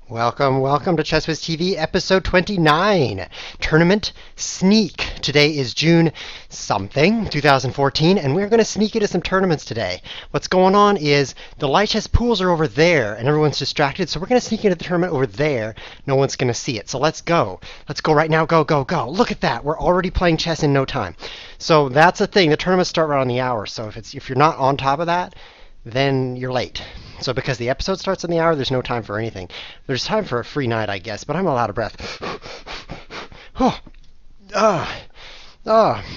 Welcome to ChessWhiz TV, episode 29, Tournament Sneak. Today is June something, 2014, and we're going to sneak into some tournaments today. What's going on is the Lichess pools are over there, and everyone's distracted, so we're going to sneak into the tournament over there. No one's going to see it, so let's go. Let's go right now. Go, go, go. Look at that. We're already playing chess in no time. So that's the thing. The tournaments start right on the hour, so if you're not on top of that, then you're late. So because the episode starts in the hour, there's no time for anything. There's time for a free night, I guess, but I'm all out of breath. Oh,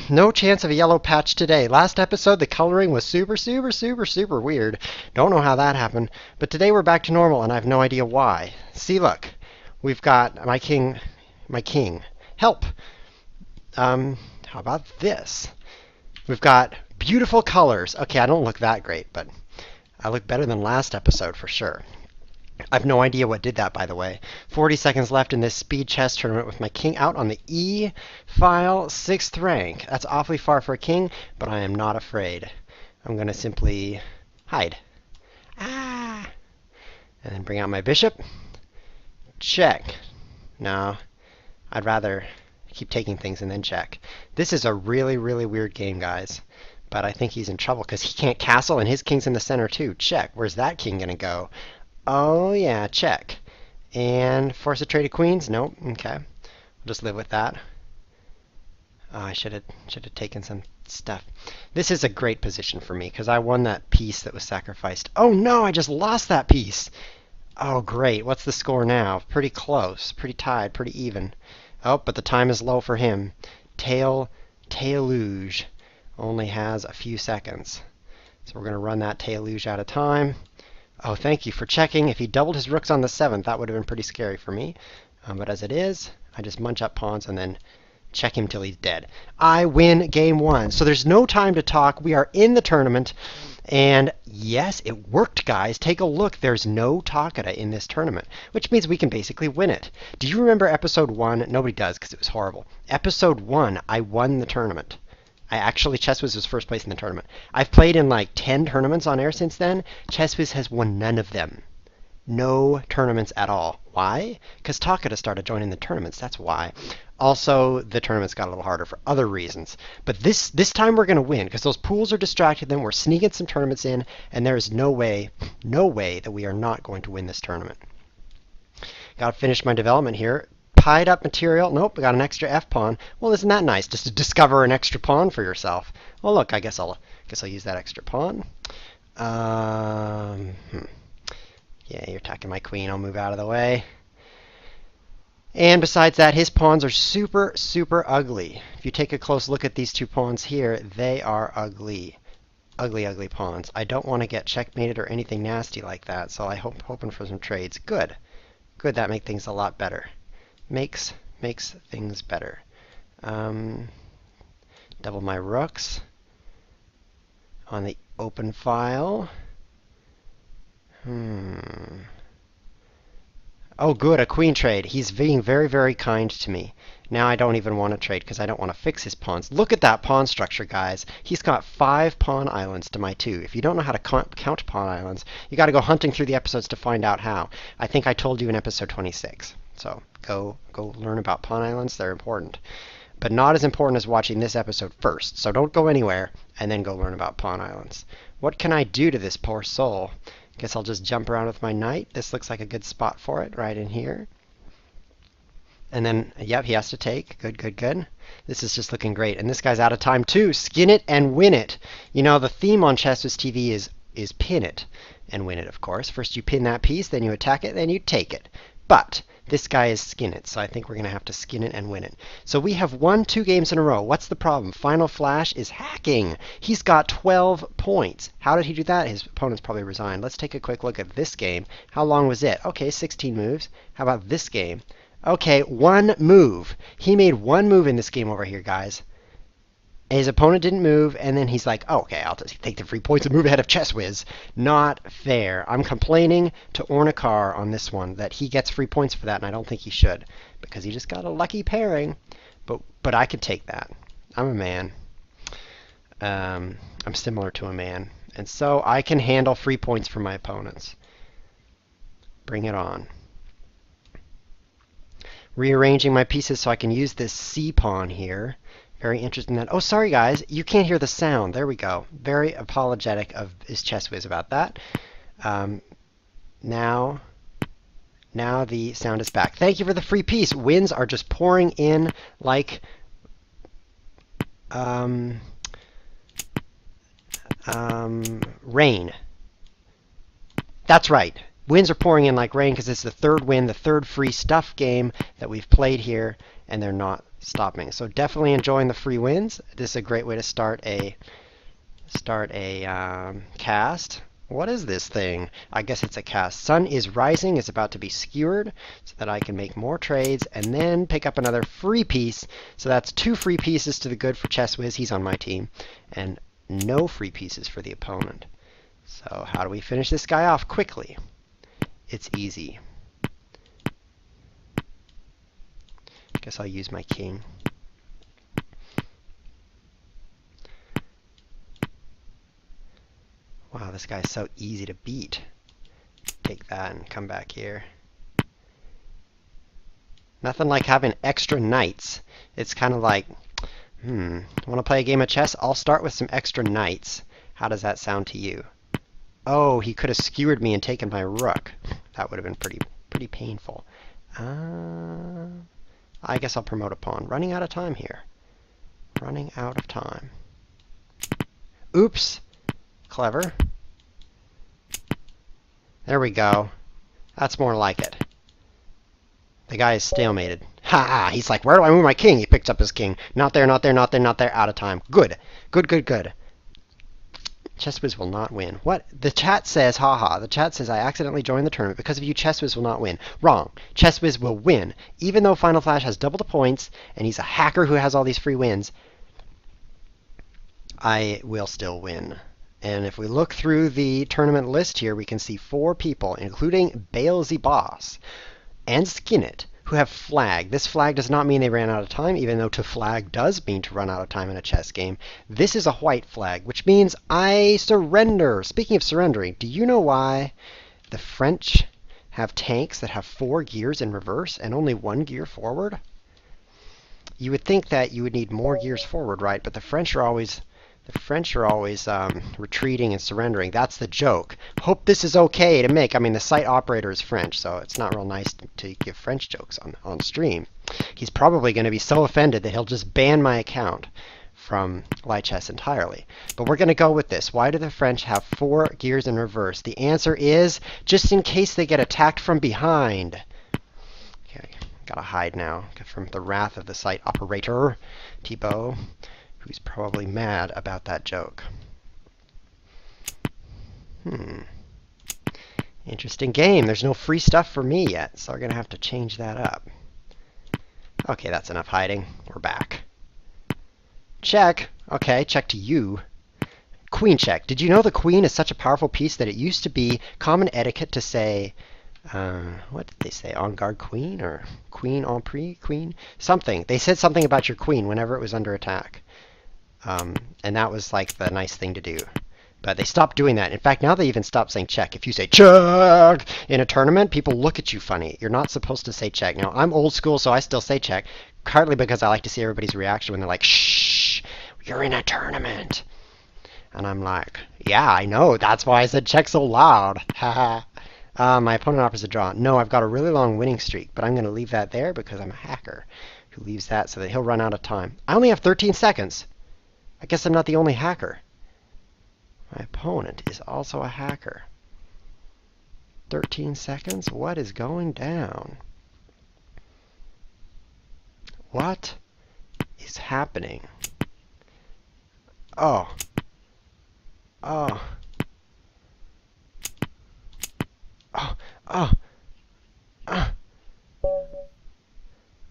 no chance of a yellow patch today. Last episode, the coloring was super weird. Don't know how that happened. But today we're back to normal, and I have no idea why. See, look. We've got my king. Help. How about this? We've got beautiful colors. Okay, I don't look that great, but I look better than last episode for sure. I have no idea what did that, by the way. 40 seconds left in this speed chess tournament with my king out on the E file, 6th rank. That's awfully far for a king, but I am not afraid. I'm going to simply hide. And then bring out my bishop. Check. No, I'd rather keep taking things and then check. This is a really weird game, guys. But I think he's in trouble because he can't castle and his king's in the center too. Check. Where's that king going to go? Oh, yeah, check. And force a trade of queens? Nope. Okay. We'll just live with that. Oh, I should have taken some stuff. This is a great position for me because I won that piece that was sacrificed. Oh, no, I just lost that piece. Oh, great. What's the score now? Pretty close. Pretty tied. Pretty even. Oh, but the time is low for him. Tail-luge only has a few seconds. So we're going to run that tail-luge out of time. Oh, thank you for checking. If he doubled his rooks on the 7th, that would have been pretty scary for me. But as it is, I just munch up pawns and then check him till he's dead. I win game 1. So there's no time to talk. We are in the tournament. And yes, it worked, guys. Take a look. There's no Takeda in this tournament, which means we can basically win it. Do you remember episode 1? Nobody does because it was horrible. Episode 1, I won the tournament. ChessWhiz was first place in the tournament. I've played in like 10 tournaments on air since then. ChessWhiz has won none of them. No tournaments at all. Why? Because Takeda started joining the tournaments. That's why. Also, the tournaments got a little harder for other reasons. But this time we're going to win because those pools are distracted. Then we're sneaking some tournaments in, and there is no way that we are not going to win this tournament. Got to finish my development here. Pied up material. Nope, we got an extra F pawn. Well, isn't that nice just to discover an extra pawn for yourself? Well, look, I guess I'll use that extra pawn. Yeah, you're attacking my queen. I'll move out of the way. And besides that, his pawns are super ugly. If you take a close look at these two pawns here, they are ugly. Ugly pawns. I don't want to get checkmated or anything nasty like that, so I'm hoping for some trades. Good, that makes things a lot better. Makes things better. Double my rooks on the open file. Oh, good, a queen trade. He's being very kind to me. Now I don't even want to trade because I don't want to fix his pawns. Look at that pawn structure, guys. He's got 5 pawn islands to my 2. If you don't know how to count pawn islands, you got to go hunting through the episodes to find out how. I think I told you in episode 26. So go learn about pawn islands. They're important. But not as important as watching this episode first. So don't go anywhere and then go learn about pawn islands. What can I do to this poor soul? Guess I'll just jump around with my knight. This looks like a good spot for it, right in here. And then, yep, he has to take. Good. This is just looking great. And this guy's out of time too. Skin it and win it. You know, the theme on ChessWhiz TV is pin it and win it, of course. First you pin that piece, then you attack it, then you take it. But this guy is skin it, so I think we're going to have to skin it and win it. So we have won 2 games in a row. What's the problem? Final Flash is hacking. He's got 12 points. How did he do that? His opponent's probably resigned. Let's take a quick look at this game. How long was it? Okay, 16 moves. How about this game? Okay, 1 move. He made 1 move in this game over here, guys. His opponent didn't move, and then he's like, oh, okay, I'll just take the free points and move ahead of ChessWhiz. Not fair. I'm complaining to Ornikar on this one that he gets free points for that, and I don't think he should, because he just got a lucky pairing. But I could take that. I'm a man. I'm similar to a man. And so I can handle free points for my opponents. Bring it on. rearranging my pieces so I can use this C pawn here. Very interesting that. Oh, sorry guys, you can't hear the sound. There we go. Very apologetic of his Chess Whiz about that. Now the sound is back. Thank you for the free piece. Wins are just pouring in like rain. That's right. Wins are pouring in like rain because it's the third win, the third free stuff game that we've played here, and they're not stopping. So definitely enjoying the free wins. This is a great way to start a cast. What is this thing? I guess it's a cast. Sun is rising. It's about to be skewered so that I can make more trades and then pick up another free piece. So that's 2 free pieces to the good for Chess Whiz. He's on my team. And no free pieces for the opponent. So how do we finish this guy off quickly? It's easy. I guess I'll use my king. Wow, this guy's so easy to beat. Take that and come back here. Nothing like having extra knights. It's kind of like, want to play a game of chess? I'll start with some extra knights. How does that sound to you? Oh, he could have skewered me and taken my rook. That would have been pretty painful. I guess I'll promote a pawn. Running out of time here. Running out of time. Oops. Clever. There we go. That's more like it. The guy is stalemated. Ha! He's like, where do I move my king? He picks up his king. Not there, not there, not there, not there. Out of time. Good. Good, good, good. Chess Whiz will not win. What? The chat says, haha. The chat says I accidentally joined the tournament. Because of you, Chess Whiz will not win. Wrong. Chess Whiz will win. Even though Final Flash has double the points, and he's a hacker who has all these free wins, I will still win. And if we look through the tournament list here, we can see 4 people, including Balezy Boss and Skinnet, who have flag. This flag does not mean they ran out of time, even though to flag does mean to run out of time in a chess game. This is a white flag, which means I surrender. Speaking of surrendering, do you know why the French have tanks that have 4 gears in reverse and only 1 gear forward? You would think that you would need more gears forward, right? But the French are always retreating and surrendering. That's the joke. Hope this is okay to make. I mean, the site operator is French, so it's not real nice to give French jokes on stream. He's probably going to be so offended that he'll just ban my account from Lichess entirely. But we're going to go with this. Why do the French have 4 gears in reverse? The answer is just in case they get attacked from behind. Okay, gotta hide now from the wrath of the site operator, Thibaut, who's probably mad about that joke. Interesting game. There's no free stuff for me yet, so we're going to have to change that up. Okay, that's enough hiding. We're back. Check. Okay, check to you. Queen check. Did you know the queen is such a powerful piece that it used to be common etiquette to say, what did they say, en garde queen or queen en prie queen? Something. They said something about your queen whenever it was under attack. And that was like the nice thing to do. But they stopped doing that. In fact, now they even stopped saying check. If you say check in a tournament, people look at you funny. You're not supposed to say check. Now, I'm old school, so I still say check, partly because I like to see everybody's reaction when they're like, shh, you're in a tournament. And I'm like, yeah, I know. That's why I said check so loud. Haha. My opponent offers a draw. No, I've got a really long winning streak, but I'm going to leave that there because I'm a hacker who leaves that so that he'll run out of time. I only have 13 seconds. I guess I'm not the only hacker. My opponent is also a hacker. 13 seconds? What is going down? What is happening? Oh. Oh. Oh. Oh.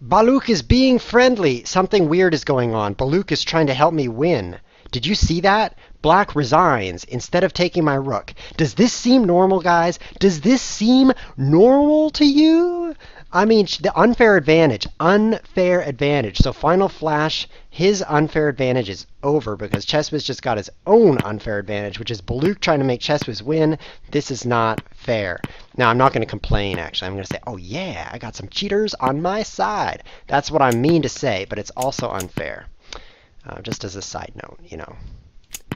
Baluk is being friendly. Something weird is going on. Baluk is trying to help me win. Did you see that? Black resigns instead of taking my rook. Does this seem normal, guys? Does this seem normal to you? I mean, the unfair advantage. Unfair advantage. So final flash, his unfair advantage is over because ChessWiz just got his own unfair advantage, which is Baluk trying to make ChessWiz win. This is not fair. Now, I'm not going to complain, actually. I'm going to say, oh, yeah, I got some cheaters on my side. That's what I mean to say, but it's also unfair. Just as a side note, you know.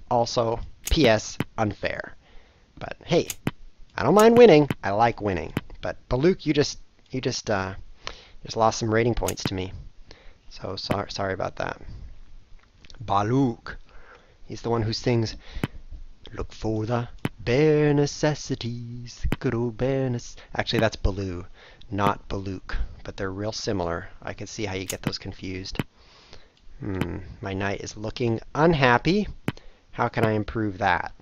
Also, P.S. unfair. But hey, I don't mind winning. I like winning. But Baluk, you just lost some rating points to me. So sorry about that. Baluk. He's the one who sings, look for the bare necessities, good old bare Actually, that's Baloo, not Baluk. But they're real similar. I can see how you get those confused. My knight is looking unhappy. How can I improve that?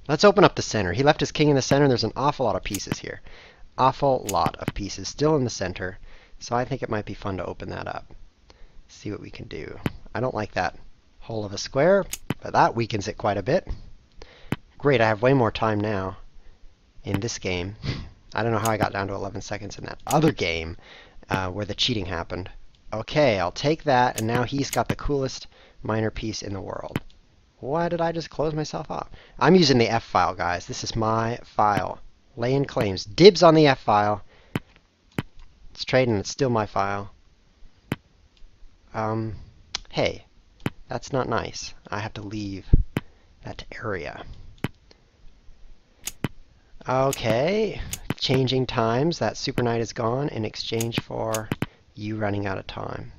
Let's open up the center. He left his king in the center. There's an awful lot of pieces here. Awful lot of pieces still in the center. So I think it might be fun to open that up. See what we can do. I don't like that hole of a square, but that weakens it quite a bit. Great, I have way more time now in this game. I don't know how I got down to 11 seconds in that other game where the cheating happened. Okay, I'll take that, and now he's got the coolest minor piece in the world. Why did I just close myself off? I'm using the F file, guys. This is my file. Laying claims. Dibs on the F file. It's trading. It's still my file. Hey, that's not nice. I have to leave that area. Okay, changing times. That super knight is gone in exchange for you running out of time.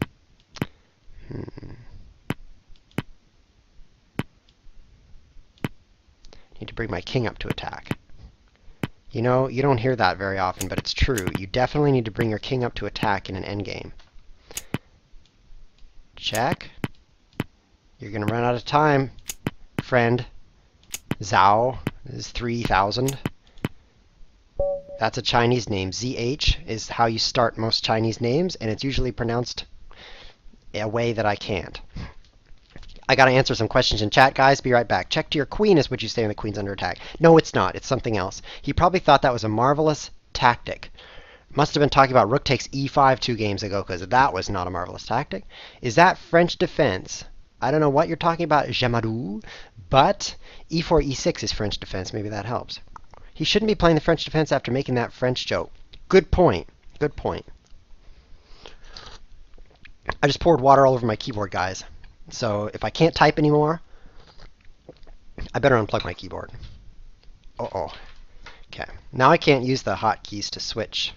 Need to bring my king up to attack. You know, you don't hear that very often, but it's true. You definitely need to bring your king up to attack in an endgame. Check. You're going to run out of time, friend. Zhao is 3,000. That's a Chinese name. ZH is how you start most Chinese names, and it's usually pronounced a way that I can't. I got to answer some questions in chat, guys. Be right back. Check to your queen is what you say when the queen's under attack. No, it's not. It's something else. He probably thought that was a marvelous tactic. Must have been talking about rook takes e5 2 games ago, because that was not a marvelous tactic. Is that French defense? I don't know what you're talking about, Jamadou, but e4, e6 is French defense. Maybe that helps. He shouldn't be playing the French defense after making that French joke. Good point. Good point. I just poured water all over my keyboard, guys. So if I can't type anymore, I better unplug my keyboard. Uh-oh. Okay. Now I can't use the hotkeys to switch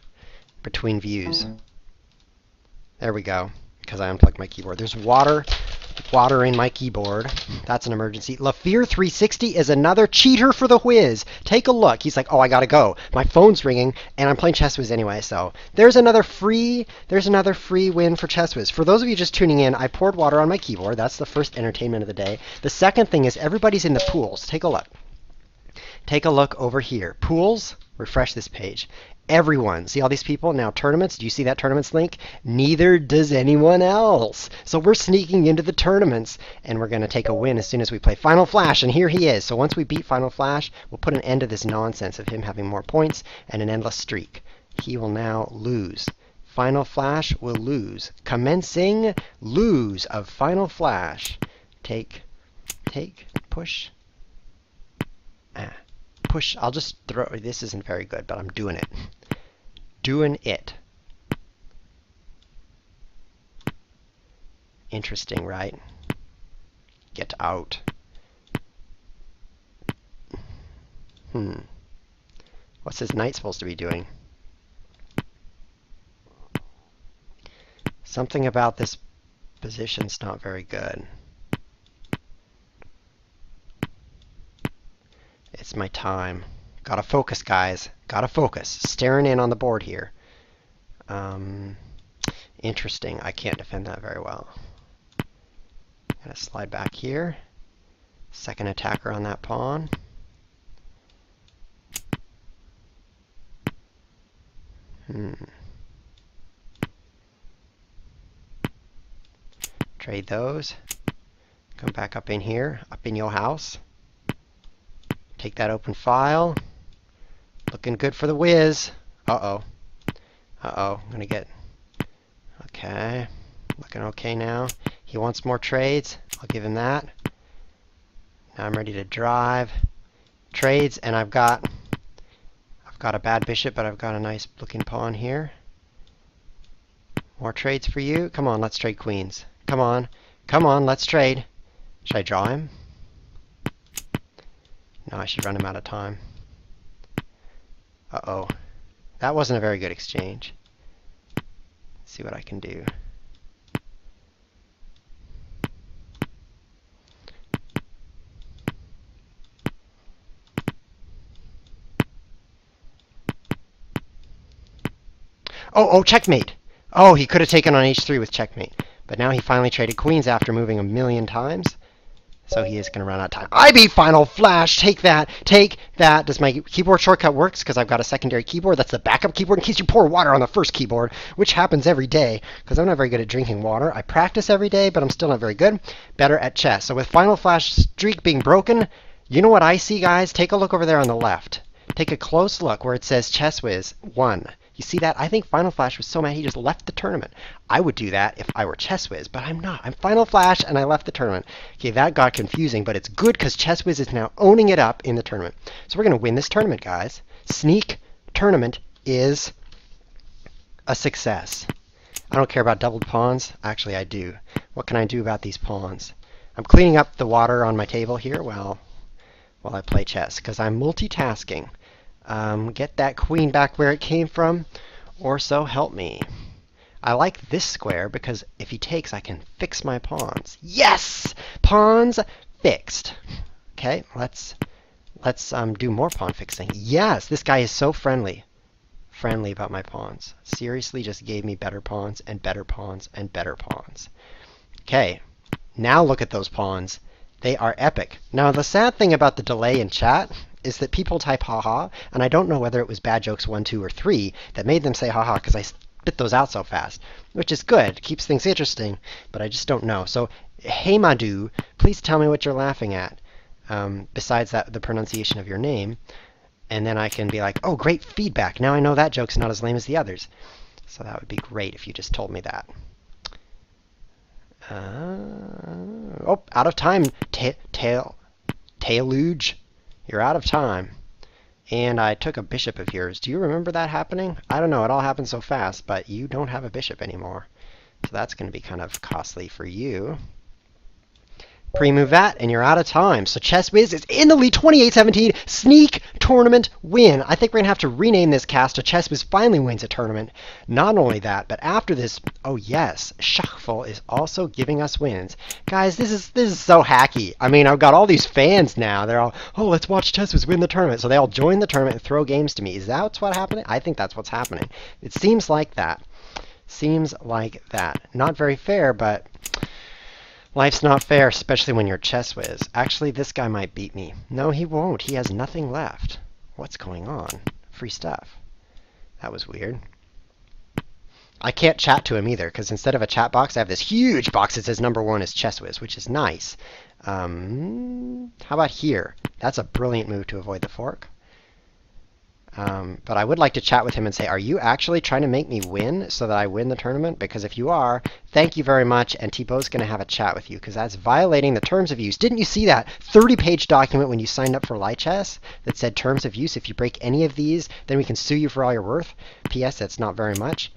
between views. There we go, because I unplugged my keyboard. There's water in my keyboard. That's an emergency. Lafear360 is another cheater for the whiz. Take a look. He's like, oh, I gotta go. My phone's ringing, and I'm playing ChessWiz anyway. So there's another free win for ChessWiz. For those of you just tuning in, I poured water on my keyboard. That's the first entertainment of the day. The second thing is everybody's in the pools. Take a look. Take a look over here. Pools. Refresh this page. Everyone. See all these people? Now tournaments. Do you see that tournaments link? Neither does anyone else. So we're sneaking into the tournaments, and we're going to take a win as soon as we play Final Flash, and here he is. So once we beat Final Flash, we'll put an end to this nonsense of him having more points and an endless streak. He will now lose. Final Flash will lose. Commencing lose of Final Flash. Take, push. Push. I'll just throw. This isn't very good, but I'm doing it. Doing it. Interesting, right? Get out. What's his knight supposed to be doing? Something about this position's not very good. It's my time. Gotta focus, guys. Gotta focus. Staring in on the board here. Interesting. I can't defend that very well. Gonna slide back here. Second attacker on that pawn. Trade those. Come back up in here, up in your house. Take that open file. Looking good for the whiz. Uh-oh. Uh-oh. I'm going to get... Okay. Looking okay now. He wants more trades. I'll give him that. Now I'm ready to drive. Trades, and I've got a bad bishop, but I've got a nice looking pawn here. More trades for you. Come on, let's trade queens. Come on. Come on, let's trade. Should I draw him? No, I should run him out of time. Uh-oh. That wasn't a very good exchange. Let's see what I can do. Oh, checkmate! Oh, he could have taken on h3 with checkmate. But now he finally traded queens after moving a million times. So he is going to run out of time. I beat Final Flash! Take that! Take that! Does my keyboard shortcut works? Because I've got a secondary keyboard. That's the backup keyboard in case you pour water on the first keyboard, which happens every day. Because I'm not very good at drinking water. I practice every day, but I'm still not very good. Better at chess. So with Final Flash streak being broken, you know what I see, guys? Take a look over there on the left. Take a close look where it says Chess Whiz 1. You see that? I think Final Flash was so mad he just left the tournament. I would do that if I were Chess Whiz, but I'm not. I'm Final Flash, and I left the tournament. Okay, that got confusing, but it's good because Chess Whiz is now owning it up in the tournament. So we're going to win this tournament, guys. Sneak tournament is a success. I don't care about doubled pawns. Actually, I do. What can I do about these pawns? I'm cleaning up the water on my table here while I play chess because I'm multitasking. Get that queen back where it came from, or so help me. I like this square because if he takes, I can fix my pawns. Yes! Pawns fixed. Okay, let's do more pawn fixing. Yes, this guy is so friendly about my pawns. Seriously, just gave me better pawns and better pawns and better pawns. Okay, now look at those pawns. They are epic. Now, the sad thing about the delay in chat is that people type haha, and I don't know whether it was bad jokes 1, 2, or 3 that made them say haha because I spit those out so fast, which is good. It keeps things interesting, but I just don't know. So, hey Madhu, please tell me what you're laughing at, besides the pronunciation of your name, and then I can be like, oh, great feedback. Now I know that joke's not as lame as the others. So that would be great if you just told me that. Oh, out of time. Taeluge. You're out of time. And I took a bishop of yours. Do you remember that happening? I don't know. It all happened so fast, but you don't have a bishop anymore. So that's going to be kind of costly for you. Pre-move that, and you're out of time. So Chess Whiz is in the lead, 28-17, sneak tournament win. I think we're going to have to rename this cast to Chess Whiz finally wins a tournament. Not only that, but after this, oh yes, Schachful is also giving us wins. Guys, this is so hacky. I mean, I've got all these fans now. They're all, oh, let's watch Chess Whiz win the tournament. So they all join the tournament and throw games to me. Is that what's happening? I think that's what's happening. It seems like that. Seems like that. Not very fair, but life's not fair, especially when you're Chess Whiz. Actually, this guy might beat me. No, he won't. He has nothing left. What's going on? Free stuff. That was weird. I can't chat to him either, because instead of a chat box, I have this huge box that says number 1 is Chess Whiz, which is nice. How about here? That's a brilliant move to avoid the fork. But I would like to chat with him and say, are you actually trying to make me win so that I win the tournament? Because if you are, thank you very much, and Thibaut's going to have a chat with you, because that's violating the terms of use. Didn't you see that 30-page document when you signed up for Lichess that said terms of use? If you break any of these, then we can sue you for all you're worth. P.S. That's not very much.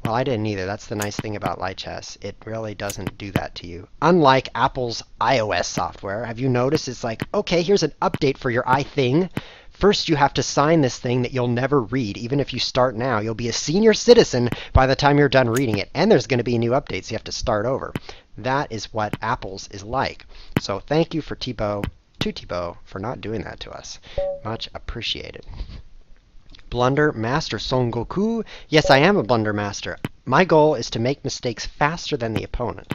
Well, I didn't either. That's the nice thing about Lichess. It really doesn't do that to you. Unlike Apple's iOS software, have you noticed it's like, okay, here's an update for your iThing. First, you have to sign this thing that you'll never read. Even if you start now, you'll be a senior citizen by the time you're done reading it. And there's going to be new updates. You have to start over. That is what Apple's is like. So thank you to Thibaut, for not doing that to us. Much appreciated. Blunder Master Son Goku. Yes, I am a blunder master. My goal is to make mistakes faster than the opponent.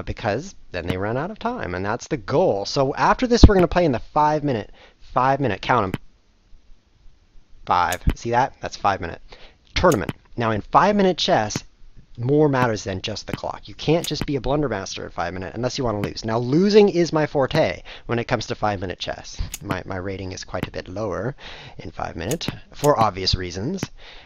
Because then they run out of time. And that's the goal. So after this, we're going to play in the 5-minute, count them. 5. See that? That's 5-minute. Tournament. Now in 5-minute chess, more matters than just the clock. You can't just be a blundermaster at 5 minute unless you want to lose. Now, losing is my forte when it comes to 5 minute chess. My rating is quite a bit lower in 5 minute for obvious reasons.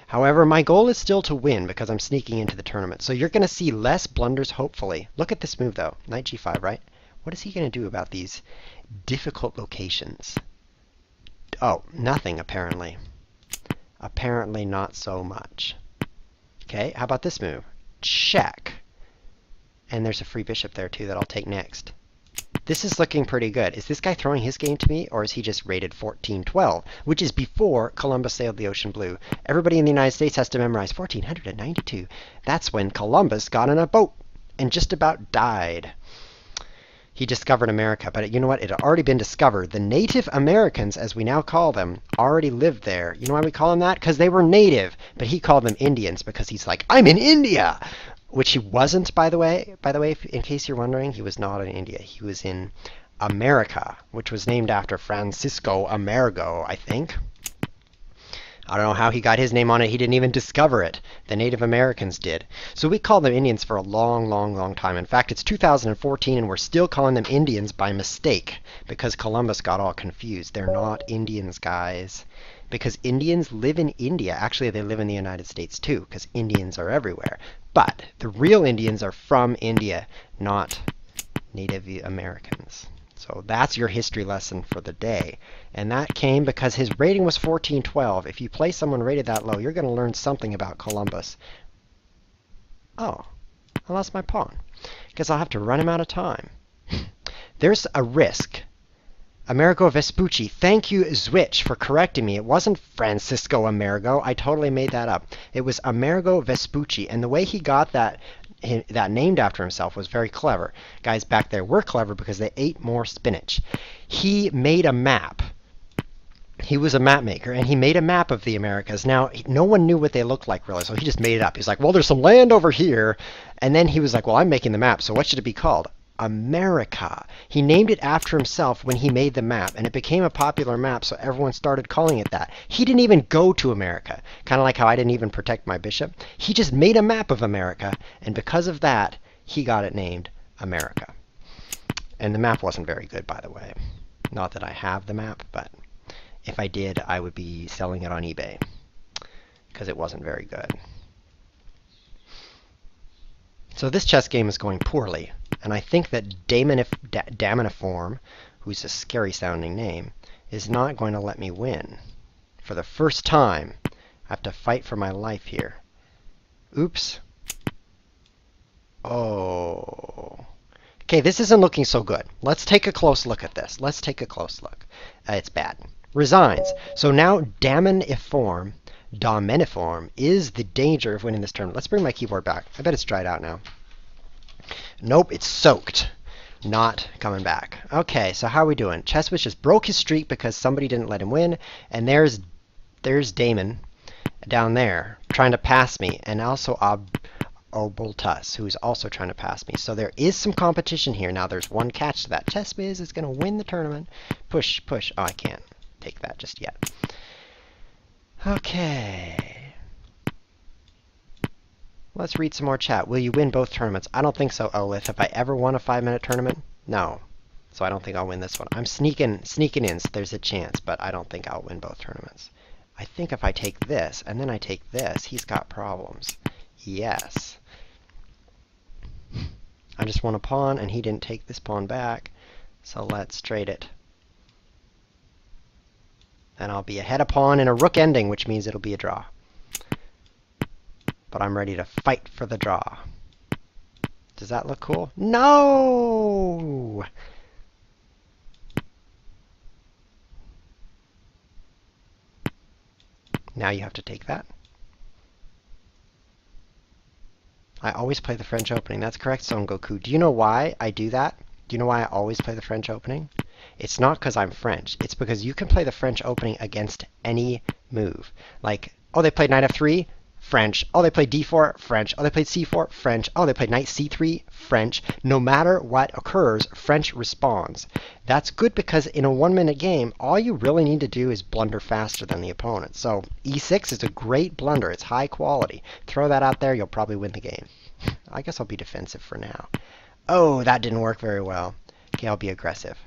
However, my goal is still to win because I'm sneaking into the tournament. So you're going to see less blunders, hopefully. Look at this move, though. Knight g5, right? What is he going to do about these difficult locations? Oh, nothing, apparently. Apparently not so much. Okay, how about this move? Check. And there's a free bishop there, too, that I'll take next. This is looking pretty good. Is this guy throwing his game to me, or is he just rated 1412, which is before Columbus sailed the ocean blue? Everybody in the United States has to memorize 1492. That's when Columbus got in a boat and just about died. He discovered America, but you know what? It had already been discovered. The Native Americans, as we now call them, already lived there. You know why we call them that? Because they were native, but he called them Indians because he's like, I'm in India! Which he wasn't, by the way, in case you're wondering, he was not in India. He was in America, which was named after Francisco Amerigo, I think. I don't know how he got his name on it. He didn't even discover it. The Native Americans did. So we called them Indians for a long, long, long time. In fact, it's 2014, and we're still calling them Indians by mistake because Columbus got all confused. They're not Indians, guys. Because Indians live in India. Actually, they live in the United States, too, because Indians are everywhere. But the real Indians are from India, not Native Americans. So that's your history lesson for the day. And that came because his rating was 1412. If you play someone rated that low, you're going to learn something about Columbus. Oh, I lost my pawn. Guess I'll have to run him out of time. There's a risk. Amerigo Vespucci. Thank you, Zwitch, for correcting me. It wasn't Francisco Amerigo. I totally made that up. It was Amerigo Vespucci. And the way he got that named after himself was very clever. Guys back there were clever because they ate more spinach. He made a map. He was a map maker, and he made a map of the Americas. Now, no one knew what they looked like, really, so he just made it up. He's like, well, there's some land over here. And then he was like, well, I'm making the map, so what should it be called? America. He named it after himself when he made the map, and it became a popular map, so everyone started calling it that. He didn't even go to America, kind of like how I didn't even protect my bishop. He just made a map of America, and because of that, he got it named America. And the map wasn't very good, by the way. Not that I have the map, but if I did, I would be selling it on eBay, because it wasn't very good. So this chess game is going poorly. And I think that Damoniform, who's a scary sounding name, is not going to let me win. For the first time, I have to fight for my life here. Oops. Oh. Okay, this isn't looking so good. Let's take a close look at this. Let's take a close look. It's bad. Resigns. So now Damoniform is the danger of winning this tournament. Let's bring my keyboard back. I bet it's dried out now. Nope, it's soaked. Not coming back. Okay, so how are we doing? Chesswiz just broke his streak because somebody didn't let him win. And there's Damon down there trying to pass me. And also Oboltus, who's also trying to pass me. So there is some competition here. Now there's one catch to that. Chesswiz is going to win the tournament. Push, push. Oh, I can't take that just yet. Okay. Let's read some more chat. Will you win both tournaments? I don't think so, Olith. Have I ever won a 5-minute tournament? No. So I don't think I'll win this one. I'm sneaking in, so there's a chance, but I don't think I'll win both tournaments. I think if I take this, and then I take this, he's got problems. Yes. I just won a pawn, and he didn't take this pawn back, so let's trade it. Then I'll be ahead a pawn in a rook ending, which means it'll be a draw. But I'm ready to fight for the draw. Does that look cool? No! Now you have to take that. I always play the French opening. That's correct, Son Goku. Do you know why I do that? Do you know why I always play the French opening? It's not because I'm French. It's because you can play the French opening against any move. Like, oh, they played knight f3? French. Oh, they played d4, French. Oh, they played c4, French. Oh, they played knight c3, French. No matter what occurs, French responds. That's good because in a 1-minute game, all you really need to do is blunder faster than the opponent. So e6 is a great blunder. It's high quality. Throw that out there, you'll probably win the game. I guess I'll be defensive for now. Oh, that didn't work very well. Okay, I'll be aggressive.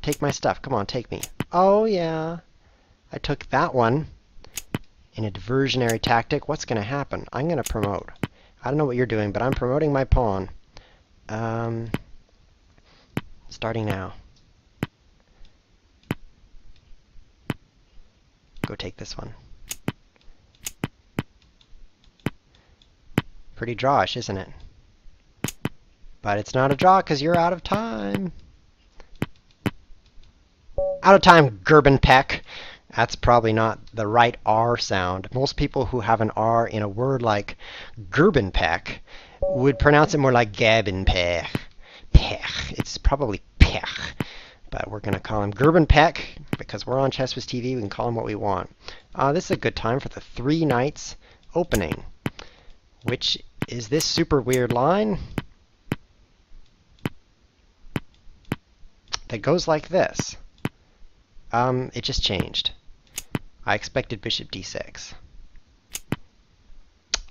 Take my stuff. Come on, take me. Oh, yeah. I took that one in a diversionary tactic. What's going to happen? I'm going to promote. I don't know what you're doing, but I'm promoting my pawn. Starting now. Go take this one. Pretty drawish, isn't it? But it's not a draw because you're out of time. Out of time, Gerbenpeck. That's probably not the right R sound. Most people who have an R in a word like Gerbenpeck would pronounce it more like Gabenpech. Pech. It's probably Pech. But we're going to call him Gerbenpeck because we're on ChessWhiz TV. We can call him what we want. This is a good time for the 3 knights opening, which is this super weird line that goes like this. It just changed. I expected bishop d6.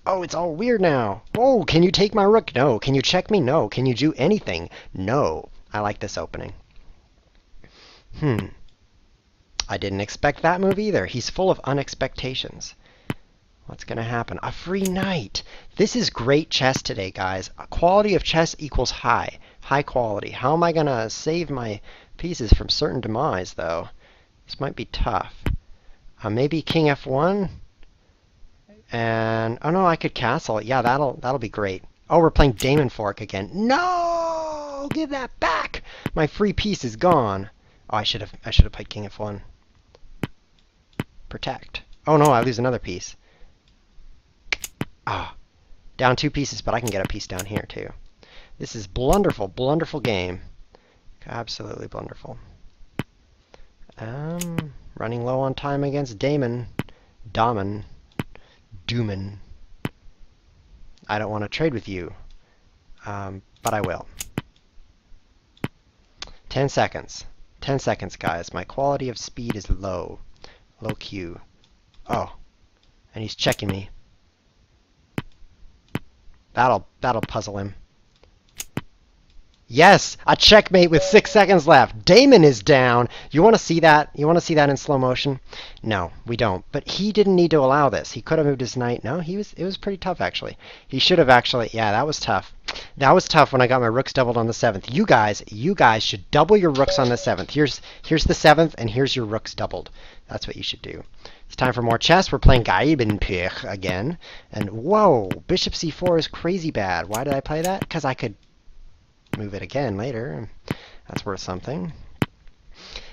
Oh, it's all weird now. Oh, can you take my rook? No. Can you check me? No. Can you do anything? No. I like this opening. I didn't expect that move either. He's full of unexpectations. What's going to happen? A free knight. This is great chess today, guys. Quality of chess equals high. High quality. How am I going to save my pieces from certain demise, though? This might be tough. Maybe king f1. And, oh no, I could castle. Yeah, that'll be great. Oh, we're playing Damon Fork again. No! Give that back! My free piece is gone. Oh, I should have played king f1. Protect. Oh no, I lose another piece. Ah, down 2 pieces, but I can get a piece down here too. This is blunderful, blunderful game. Absolutely blunderful. Running low on time against Damon. Dooman. I don't want to trade with you, but I will. 10 seconds. 10 seconds, guys. My quality of speed is low. Low Q. Oh, and he's checking me. That'll puzzle him. Yes, a checkmate with 6 seconds left. Damon is down. You want to see that? You want to see that in slow motion? No, we don't. But he didn't need to allow this. He could have moved his knight. No, it was pretty tough actually. He should have actually. Yeah, that was tough. That was tough when I got my rooks doubled on the 7th. You guys should double your rooks on the 7th. Here's the 7th, and here's your rooks doubled. That's what you should do. It's time for more chess. We're playing Gabenpech again. And whoa, bishop c4 is crazy bad. Why did I play that? Because I could move it again later. That's worth something.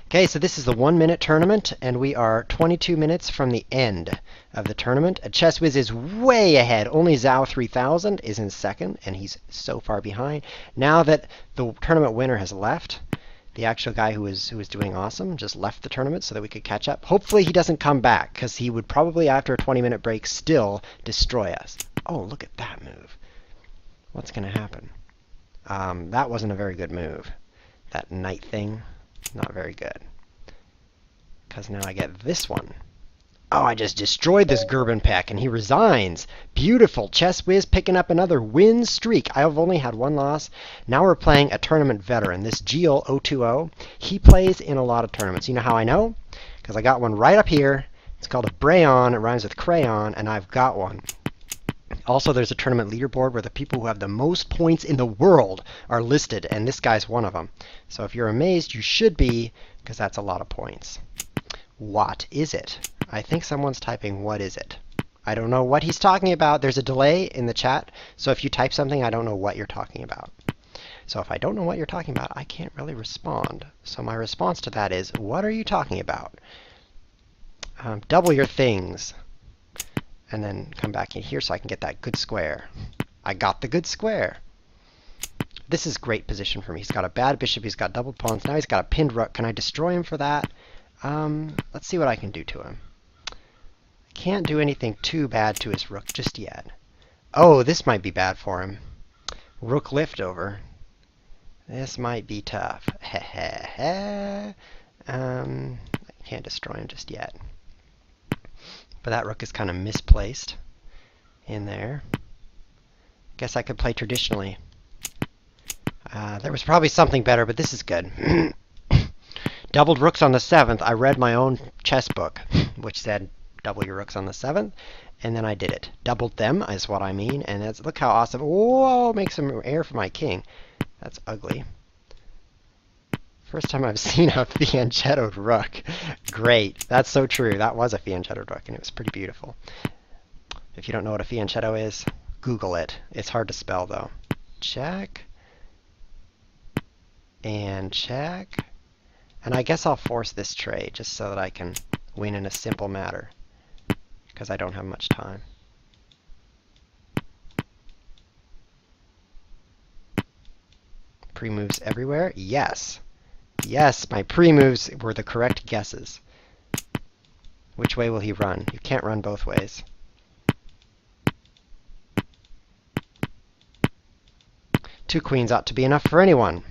Okay, so this is the 1-minute tournament, and we are 22 minutes from the end of the tournament. ChessWhiz is way ahead. Only Zhao 3000 is in second, and he's so far behind. Now that the tournament winner has left, the actual guy who was doing awesome just left the tournament so that we could catch up. Hopefully he doesn't come back, because he would probably, after a 20-minute break, still destroy us. Oh, look at that move. What's going to happen? That wasn't a very good move. That knight thing, not very good. Because now I get this one. Oh, I just destroyed this Gerbenpeck, and he resigns. Beautiful. ChessWhiz picking up another win streak. I've only had 1 loss. Now we're playing a tournament veteran. This Gio020, he plays in a lot of tournaments. You know how I know? Because I got one right up here. It's called a Brayon. It rhymes with crayon, and I've got one. Also, there's a tournament leaderboard where the people who have the most points in the world are listed, and this guy's one of them. So if you're amazed, you should be, because that's a lot of points. What is it? I think someone's typing, what is it? I don't know what he's talking about. There's a delay in the chat, so if you type something, I don't know what you're talking about. So if I don't know what you're talking about, I can't really respond. So my response to that is, what are you talking about? Double your things. And then come back in here so I can get that good square. I got the good square. This is great position for me. He's got a bad bishop. He's got doubled pawns. Now he's got a pinned rook. Can I destroy him for that? Let's see what I can do to him. I can't do anything too bad to his rook just yet. Oh, this might be bad for him. Rook liftover. This might be tough. I can't destroy him just yet. But that rook is kind of misplaced in there. Guess I could play traditionally. There was probably something better, but this is good. Doubled rooks on the 7th. I read my own chess book, which said double your rooks on the 7th, and then I did it. Doubled them is what I mean, and that's, look how awesome. Whoa, make some air for my king. That's ugly. First time I've seen a fianchettoed rook. Great. That's so true. That was a fianchettoed rook, and it was pretty beautiful. If you don't know what a fianchetto is, Google it. It's hard to spell, though. Check. And check. And I guess I'll force this trade just so that I can win in a simple matter, because I don't have much time. Pre-moves everywhere? Yes. Yes, my pre-moves were the correct guesses. Which way will he run? You can't run both ways. Two queens ought to be enough for anyone.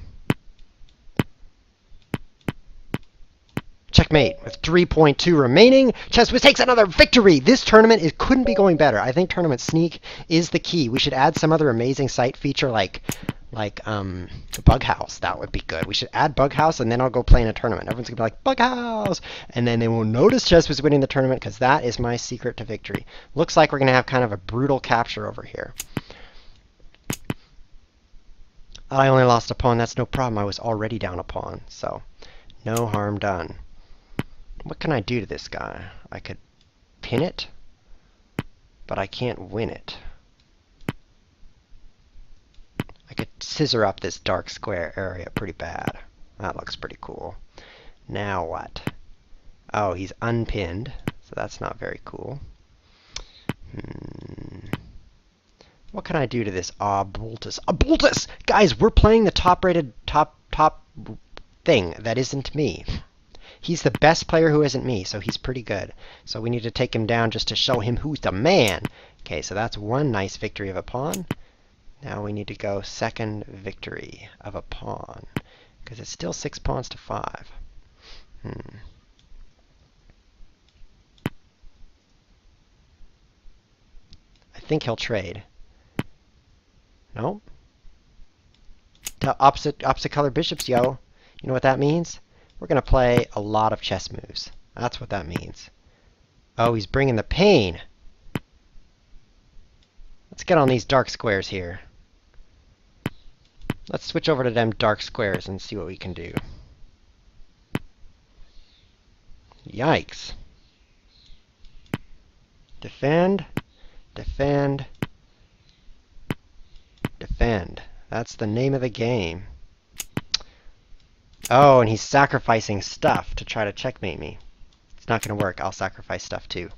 Checkmate. With 3.2 remaining, ChessWiz takes another victory! This tournament, it couldn't be going better. I think Tournament Sneak is the key. We should add some other amazing site feature like Bug House. That would be good. We should add Bug House, and then I'll go play in a tournament. Everyone's going to be like, Bug House! And then they will notice ChessWiz winning the tournament, because that is my secret to victory. Looks like we're going to have kind of a brutal capture over here. I only lost a pawn. That's no problem. I was already down a pawn, so no harm done. What can I do to this guy? I could pin it, but I can't win it. I could scissor up this dark square area pretty bad. That looks pretty cool. Now what? Oh, he's unpinned, so that's not very cool. What can I do to this Abultus? Abultus! Guys, we're playing the top-rated top thing that isn't me. He's the best player who isn't me, so he's pretty good. So we need to take him down just to show him who's the man. Okay, so that's one nice victory of a pawn. Now we need to go second victory of a pawn, because it's still 6 pawns to 5. I think he'll trade. No? Opposite color bishops, yo. You know what that means? We're going to play a lot of chess moves. That's what that means. Oh, he's bringing the pain. Let's get on these dark squares here. Let's switch over to them dark squares and see what we can do. Yikes. Defend, defend, defend. That's the name of the game. Oh, and he's sacrificing stuff to try to checkmate me. It's not going to work. I'll sacrifice stuff too.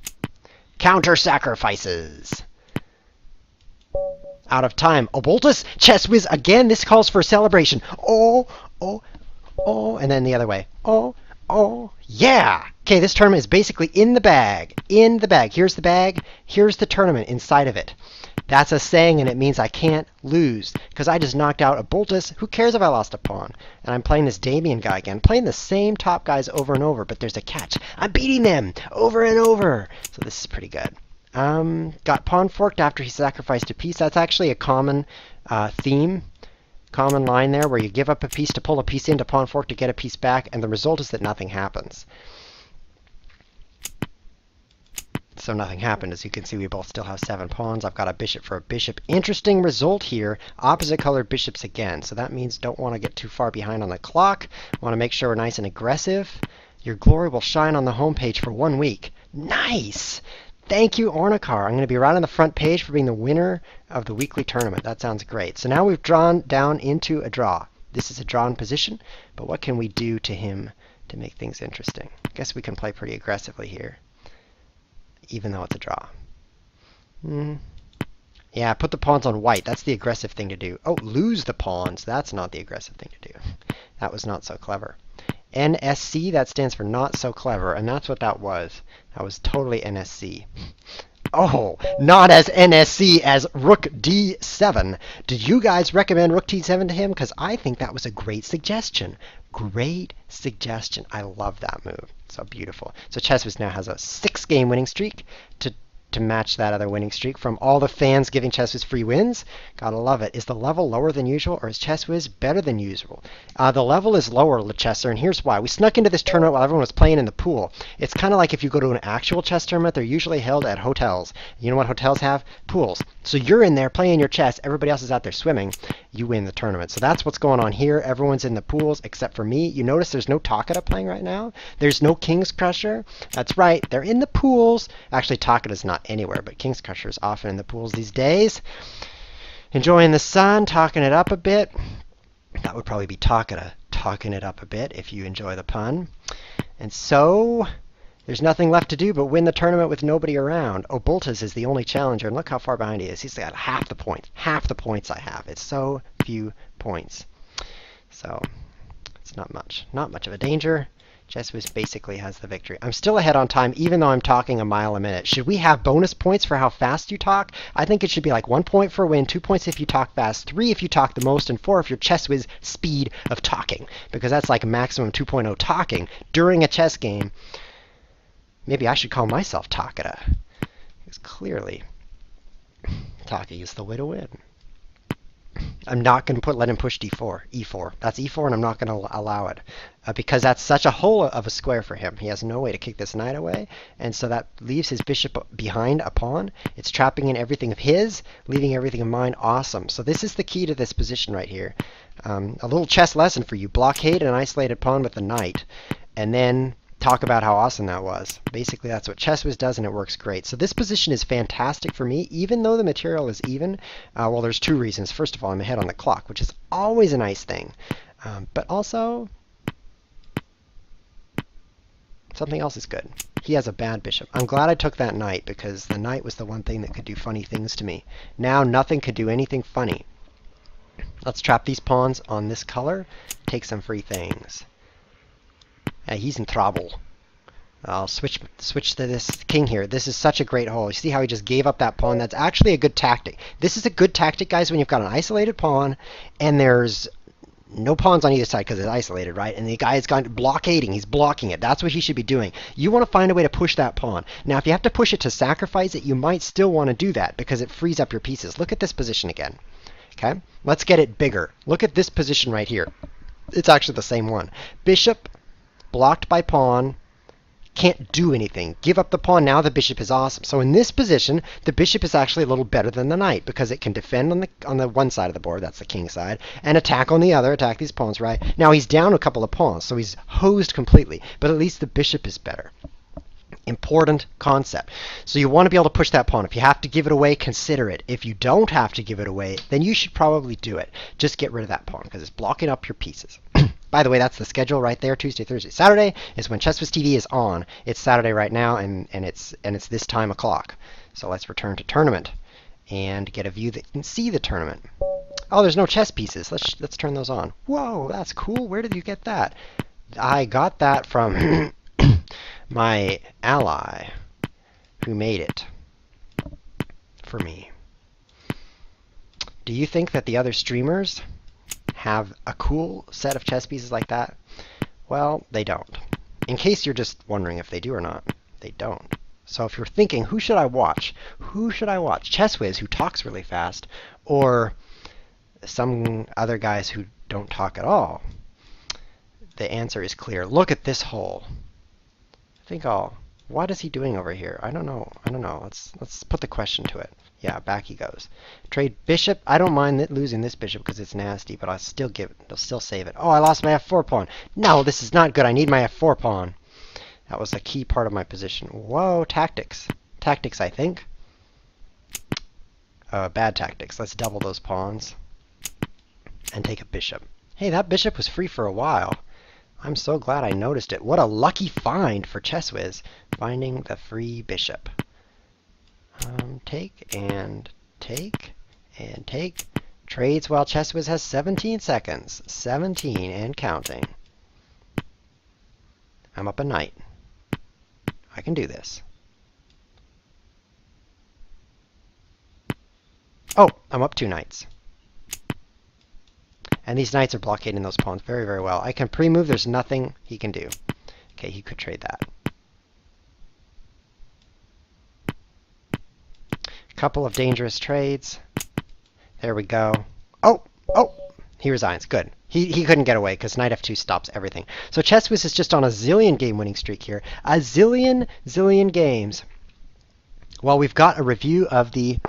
Counter sacrifices! Out of time. Abultus! ChessWiz again! This calls for a celebration. Oh, oh, oh, and then the other way. Oh, oh, yeah! Okay, this tournament is basically in the bag. In the bag. Here's the bag. Here's the tournament inside of it. That's a saying, and it means I can't lose, because I just knocked out Abultus. Who cares if I lost a pawn? And I'm playing this Damien guy again, playing the same top guys over and over, but there's a catch. I'm beating them over and over. So this is pretty good. Got pawn forked after he sacrificed a piece. That's actually a common theme, common line there, where you give up a piece to pull a piece into pawn fork to get a piece back, and the result is that nothing happens. So nothing happened. As you can see, we both still have 7 pawns. I've got a bishop for a bishop. Interesting result here. Opposite colored bishops again. So that means don't want to get too far behind on the clock. Want to make sure we're nice and aggressive. Your glory will shine on the homepage for 1 week. Nice! Thank you, Ornikar. I'm going to be right on the front page for being the winner of the weekly tournament. That sounds great. So now we've drawn down into a draw. This is a drawn position, but what can we do to him to make things interesting? I guess we can play pretty aggressively here, even though it's a draw. Yeah, put the pawns on white. That's the aggressive thing to do. Oh, lose the pawns. That's not the aggressive thing to do. That was not so clever. NSC, that stands for not so clever, and that's what that was. That was totally NSC. Oh, not as NSC as Rook D7. Did you guys recommend Rook D7 to him? Because I think that was a great suggestion. Great suggestion. I love that move. So beautiful. So ChessWiz now has a 6-game winning streak to match that other winning streak from all the fans giving ChessWiz free wins. Gotta love it. Is the level lower than usual, or is ChessWiz better than usual? The level is lower, Lichess, and here's why. We snuck into this tournament while everyone was playing in the pool. It's kind of like if you go to an actual chess tournament, they're usually held at hotels. You know what hotels have? Pools. So you're in there playing your chess. Everybody else is out there swimming. You win the tournament. So that's what's going on here. Everyone's in the pools except for me. You notice there's no Takeda playing right now. There's no King's Crusher. That's right. They're in the pools. Actually, Takeda's not anywhere, but King's Crusher is often in the pools these days. Enjoying the sun, talking it up a bit. That would probably be Takeda, talking it up a bit, if you enjoy the pun. And so there's nothing left to do but win the tournament with nobody around. Obultas is the only challenger, and look how far behind he is. He's got half the points. Half the points I have. It's so few points. So it's not much. Not much of a danger. ChessWiz basically has the victory. I'm still ahead on time, even though I'm talking a mile a minute. Should we have bonus points for how fast you talk? I think it should be like 1 point for a win, 2 points if you talk fast, 3 if you talk the most, and 4 if your ChessWiz speed of talking. Because that's like maximum 2.0 talking during a chess game. Maybe I should call myself Takeda. Because clearly, talking is the way to win. I'm not going to let him push d4, e4. That's e4, and I'm not going to allow it. Because that's such a hole of a square for him. He has no way to kick this knight away, and so that leaves his bishop behind a pawn. It's trapping in everything of his, leaving everything of mine. Awesome. So this is the key to this position right here. A little chess lesson for you. Blockade an isolated pawn with the knight, and then talk about how awesome that was. Basically, that's what ChessWiz does, and it works great. So this position is fantastic for me, even though the material is even. Well, there's 2 reasons. First of all, I'm ahead on the clock, which is always a nice thing. But also, something else is good. He has a bad bishop. I'm glad I took that knight, because the knight was the one thing that could do funny things to me. Now, nothing could do anything funny. Let's trap these pawns on this color, take some free things. He's in trouble. I'll switch to this king here. This is such a great hole. You see how he just gave up that pawn? That's actually a good tactic. This is a good tactic, guys, when you've got an isolated pawn and there's no pawns on either side because it's isolated, right? And the guy has gone blockading. He's blocking it. That's what he should be doing. You want to find a way to push that pawn. Now, if you have to push it to sacrifice it, you might still want to do that because it frees up your pieces. Look at this position again. Okay? Let's get it bigger. Look at this position right here. It's actually the same one. Bishop blocked by pawn, can't do anything. Give up the pawn. Now the bishop is awesome. So in this position, the bishop is actually a little better than the knight because it can defend on the one side of the board, that's the king side, and attack on the other, attack these pawns, right? Now he's down a couple of pawns, so he's hosed completely, but at least the bishop is better. Important concept. So you want to be able to push that pawn. If you have to give it away, consider it. If you don't have to give it away, then you should probably do it. Just get rid of that pawn because it's blocking up your pieces. By the way, that's the schedule right there. Tuesday, Thursday, Saturday is when ChessWiz TV is on. It's Saturday right now, and it's this time o'clock. So let's return to tournament and get a view that can see the tournament. Oh, there's no chess pieces. Let's turn those on. Whoa, that's cool. Where did you get that? I got that from my ally who made it for me. Do you think that the other streamers have a cool set of chess pieces like that? Well, they don't. In case you're just wondering if they do or not, they don't. So if you're thinking, who should I watch? Who should I watch? ChessWiz, who talks really fast, or some other guys who don't talk at all? The answer is clear. Look at this hole. What is he doing over here? I don't know. Let's put the question to it. Yeah, back he goes. Trade bishop. I don't mind losing this bishop because it's nasty, but I'll still save it. Oh, I lost my f4 pawn. No, this is not good. I need my f4 pawn. That was a key part of my position. Whoa, tactics. Tactics, I think. Bad tactics. Let's double those pawns and take a bishop. Hey, that bishop was free for a while. I'm so glad I noticed it. What a lucky find for ChessWiz, finding the free bishop. Take and take and take. Trades while ChessWiz has 17 seconds. 17 and counting. I'm up a knight. I can do this. Oh, I'm up 2 knights. And these knights are blockading those pawns very, very well. I can pre-move. There's nothing he can do. Okay, he could trade that. Couple of dangerous trades. There we go. Oh! Oh! He resigns. Good. He couldn't get away because knight f2 stops everything. So ChessWiz is just on a zillion game winning streak here. A zillion games. Well, we've got a review of the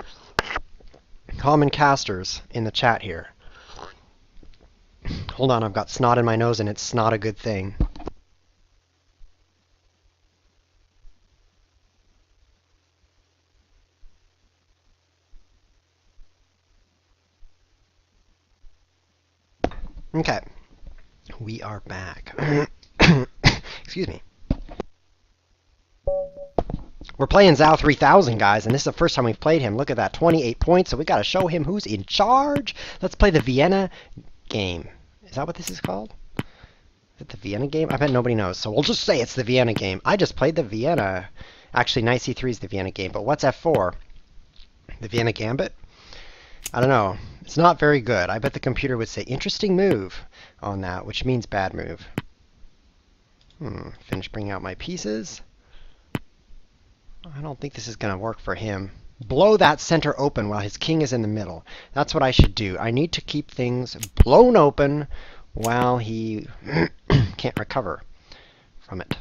common casters in the chat here. Hold on, I've got snot in my nose and it's not a good thing. Okay, we are back. Excuse me. We're playing Zhao 3000, guys, and this is the first time we've played him. Look at that, 28 points, so we got to show him who's in charge. Let's play the Vienna game. Is that what this is called? Is it the Vienna game? I bet nobody knows, so we'll just say it's the Vienna game. I just played the Vienna. Actually, knight c3 is the Vienna game, but what's f4? The Vienna gambit? I don't know. It's not very good. I bet the computer would say interesting move on that, which means bad move. Finish bringing out my pieces. I don't think this is going to work for him. Blow that center open while his king is in the middle. That's what I should do. I need to keep things blown open while he can't recover from it.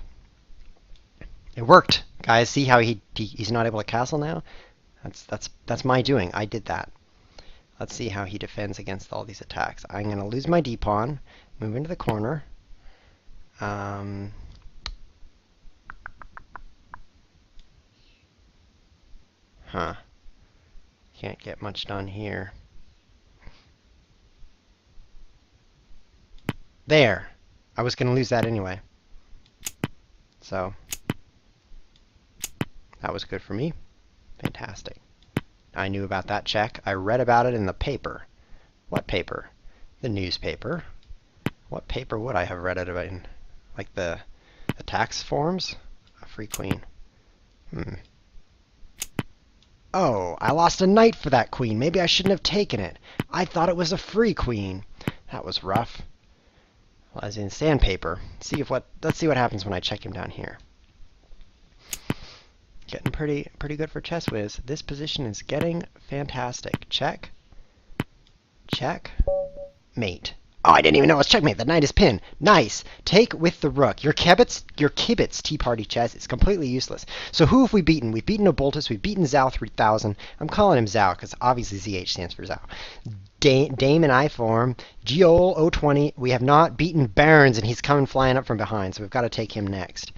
It worked, guys. See how he's not able to castle now? That's my doing. I did that. Let's see how he defends against all these attacks. I'm going to lose my d-pawn, move into the corner. Can't get much done here. There! I was going to lose that anyway. So, that was good for me. Fantastic. I knew about that check. I read about it in the paper. What paper? The newspaper. What paper would I have read it about in? Like the tax forms? A free queen. Oh, I lost a knight for that queen. Maybe I shouldn't have taken it. I thought it was a free queen. That was rough. Well, as in sandpaper. Let's see what happens when I check him down here. Getting pretty good for ChessWiz. This position is getting fantastic. Check. Check. Mate. Oh, I didn't even know it was checkmate. The knight is pinned. Nice. Take with the rook. Your Kibitz Tea Party chess is completely useless. So who have we beaten? We've beaten Oboltus. We've beaten Zhao 3000. I'm calling him Zhao because obviously ZH stands for Zhao. Dame in I form. Giol 020. We have not beaten Barons, and he's coming flying up from behind, so we've got to take him next.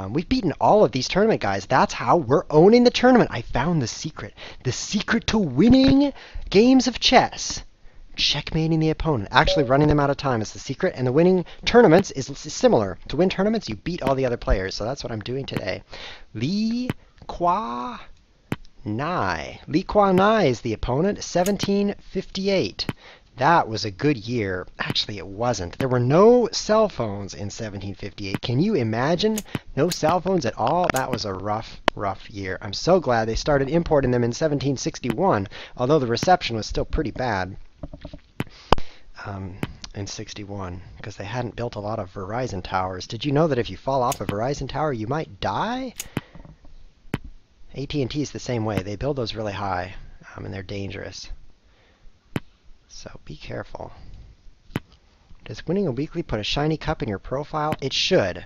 We've beaten all of these tournament guys. That's how we're owning the tournament. I found the secret. The secret to winning games of chess. Checkmating the opponent. Actually running them out of time is the secret, and the winning tournaments is similar. To win tournaments, you beat all the other players, so that's what I'm doing today. Li Kwa Nai. Li Kwa Nai is the opponent, 1758. That was a good year. Actually, it wasn't. There were no cell phones in 1758. Can you imagine? No cell phones at all? That was a rough year. I'm so glad they started importing them in 1761, although the reception was still pretty bad in 61 because they hadn't built a lot of Verizon towers. Did you know that if you fall off a Verizon tower, you might die? AT&T is the same way. They build those really high, and they're dangerous. So be careful. Does winning a weekly put a shiny cup in your profile? It should.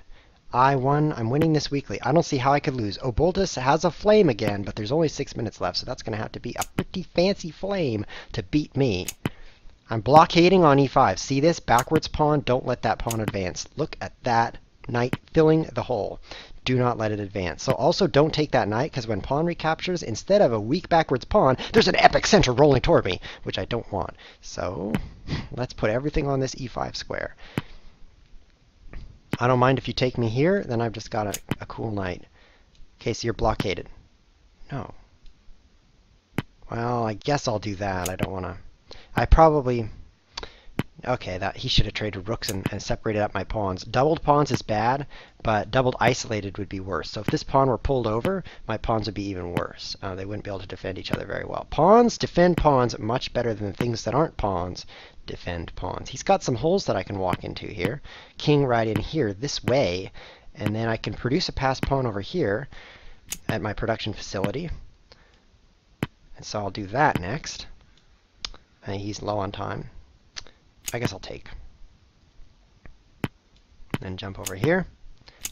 I won. I'm winning this weekly. I don't see how I could lose. Oboltus has a flame again, but there's only 6 minutes left, so that's going to have to be a pretty fancy flame to beat me. I'm blockading on e5. See this? Backwards pawn. Don't let that pawn advance. Look at that knight filling the hole. Do not let it advance. So also don't take that knight, because when pawn recaptures, instead of a weak backwards pawn, there's an epic center rolling toward me, which I don't want. So let's put everything on this e5 square. I don't mind if you take me here, then I've just got a cool knight. Okay, so you're blockaded. No. Well, I guess I'll do that. I don't want to... Okay, that he should have traded rooks and separated up my pawns. Doubled pawns is bad, but doubled isolated would be worse. So if this pawn were pulled over, my pawns would be even worse. They wouldn't be able to defend each other very well. Pawns defend pawns much better than things that aren't pawns defend pawns. He's got some holes that I can walk into here. King right in here this way, and then I can produce a passed pawn over here at my production facility. And so I'll do that next. And he's low on time. I guess I'll take. Then jump over here.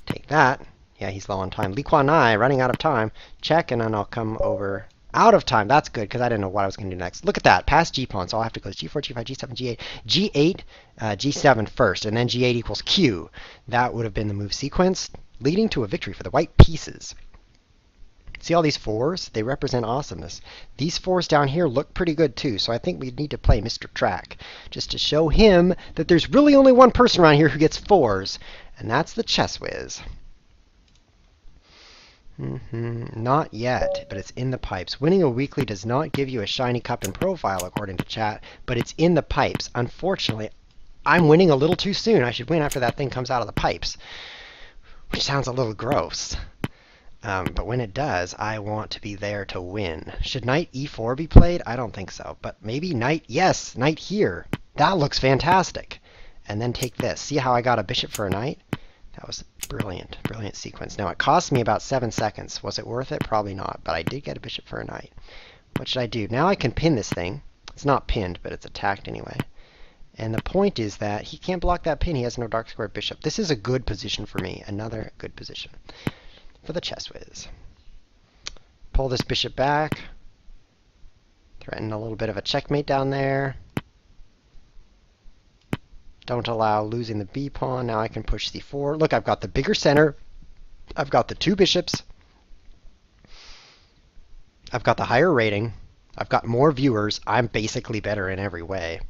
Take that. Yeah, he's low on time. Li Kuan Ai running out of time. Check, and then I'll come over. Out of time. That's good, because I didn't know what I was going to do next. Look at that. Past G pawn. So I'll have to go G4, G5, G7, G8. G8, G7 first, and then G8 equals Q. That would have been the move sequence, leading to a victory for the white pieces. See all these fours? They represent awesomeness. These fours down here look pretty good too, so I think we need to play Mr. Track, just to show him that there's really only one person around here who gets fours, and that's the Chess Whiz. Not yet, but it's in the pipes. Winning a weekly does not give you a shiny cup in profile, according to chat, but it's in the pipes. Unfortunately, I'm winning a little too soon. I should win after that thing comes out of the pipes, which sounds a little gross. But when it does, I want to be there to win. Should knight e4 be played? I don't think so. But maybe knight, yes, knight here. That looks fantastic. And then take this. See how I got a bishop for a knight? That was brilliant, brilliant sequence. Now, it cost me about 7 seconds. Was it worth it? Probably not. But I did get a bishop for a knight. What should I do? Now I can pin this thing. It's not pinned, but it's attacked anyway. And the point is that he can't block that pin. He has no dark square bishop. This is a good position for me. Another good position for the Chess Whiz. Pull this bishop back. Threaten a little bit of a checkmate down there. Don't allow losing the b pawn. Now I can push c4. Look, I've got the bigger center. I've got the 2 bishops. I've got the higher rating. I've got more viewers. I'm basically better in every way.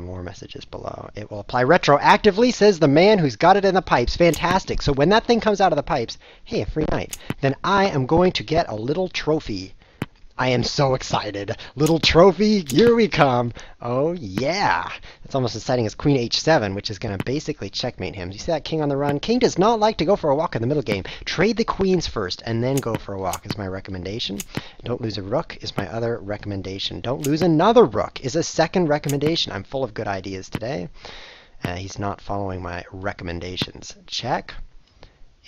More messages below. It will apply retroactively, says the man who's got it in the pipes. Fantastic. So when that thing comes out of the pipes, hey, a free knight, then I am going to get a little trophy. I am so excited. Little trophy, here we come. Oh, yeah. It's almost as exciting as queen h7, which is going to basically checkmate him. You see that king on the run? King does not like to go for a walk in the middle game. Trade the queens first, and then go for a walk is my recommendation. Don't lose a rook is my other recommendation. Don't lose another rook is a second recommendation. I'm full of good ideas today. He's not following my recommendations. Check.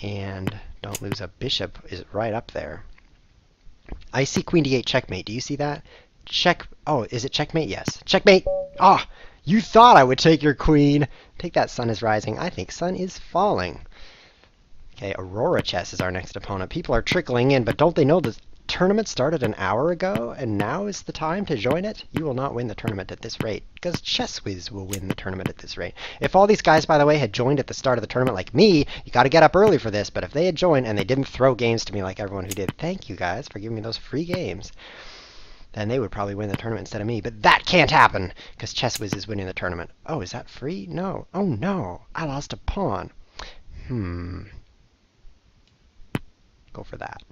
And don't lose a bishop is right up there. I see queen d8 checkmate. Do you see that? Check. Oh, is it checkmate? Yes. Checkmate. Ah, you thought I would take your queen. Take that. Sun is rising. I think sun is falling. Okay, Aurora Chess is our next opponent. People are trickling in, but don't they know the tournament started an hour ago, and now is the time to join it? You will not win the tournament at this rate, because Chess Whiz will win the tournament at this rate. If all these guys, by the way, had joined at the start of the tournament like me, you got to get up early for this, but if they had joined and they didn't throw games to me like everyone who did, thank you guys for giving me those free games, then they would probably win the tournament instead of me. But that can't happen, because Chess Whiz is winning the tournament. Oh, is that free? No. Oh, no. I lost a pawn. Go for that.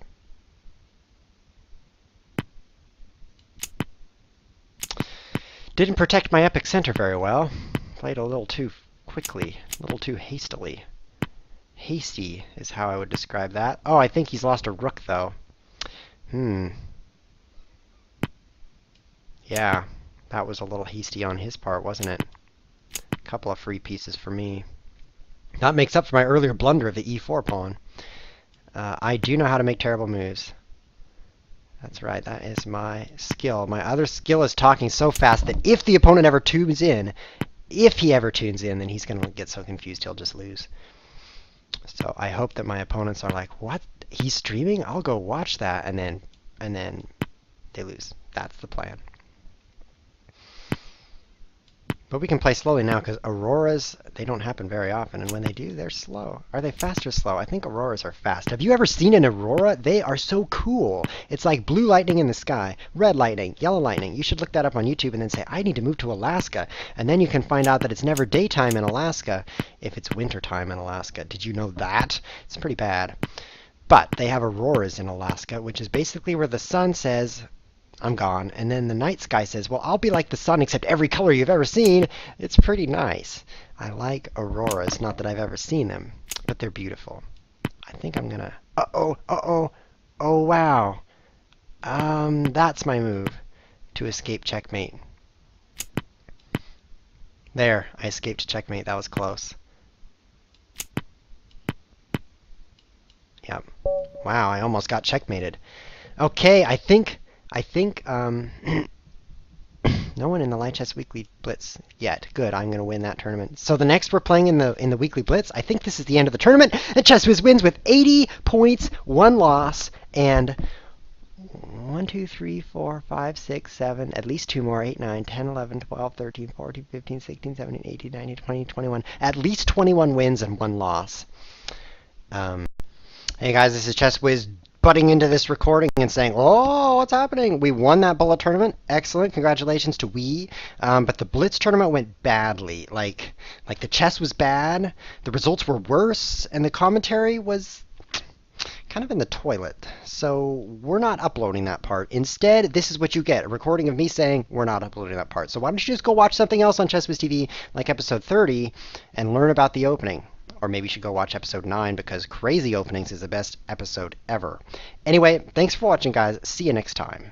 Didn't protect my epic center very well. Played a little too quickly, a little too hastily. Hasty is how I would describe that. Oh, I think he's lost a rook, though. Yeah, that was a little hasty on his part, wasn't it? A couple of free pieces for me. That makes up for my earlier blunder of the e4 pawn. I do know how to make terrible moves. That's right, that is my skill. My other skill is talking so fast that if the opponent ever tunes in, then he's going to get so confused he'll just lose. So I hope that my opponents are like, what? He's streaming? I'll go watch that. And then they lose. That's the plan. But we can play slowly now because auroras, they don't happen very often. And when they do, they're slow. Are they fast or slow? I think auroras are fast. Have you ever seen an aurora? They are so cool. It's like blue lightning in the sky, red lightning, yellow lightning. You should look that up on YouTube and then say, I need to move to Alaska. And then you can find out that it's never daytime in Alaska if it's wintertime in Alaska. Did you know that? It's pretty bad. But they have auroras in Alaska, which is basically where the sun says, I'm gone. And then the night sky says, well, I'll be like the sun except every color you've ever seen. It's pretty nice. I like auroras. Not that I've ever seen them, but they're beautiful. I think I'm gonna... Uh-oh, uh-oh. Oh, wow. That's my move to escape checkmate. There, I escaped checkmate. That was close. Yep. Wow, I almost got checkmated. Okay, I think, no one in the Lichess Weekly Blitz yet. Good, I'm going to win that tournament. So the next we're playing in the Weekly Blitz, I think this is the end of the tournament. And ChessWiz wins with 80 points, 1 loss, and 1, 2, 3, 4, 5, 6, 7, at least 2 more, 8, 9, 10, 11, 12, 13, 14, 15, 16, 17, 18, 19, 20, 21. At least 21 wins and 1 loss. Hey guys, this is ChessWiz butting into this recording and saying, oh, what's happening? We won that bullet tournament. Excellent. Congratulations to we. But the Blitz tournament went badly. Like the chess was bad, the results were worse, and the commentary was kind of in the toilet. So we're not uploading that part. Instead, this is what you get, a recording of me saying we're not uploading that part. So why don't you just go watch something else on ChessWiz TV, like episode 30, and learn about the opening. Or maybe you should go watch episode 9 because Crazy Openings is the best episode ever. Anyway, thanks for watching, guys. See you next time.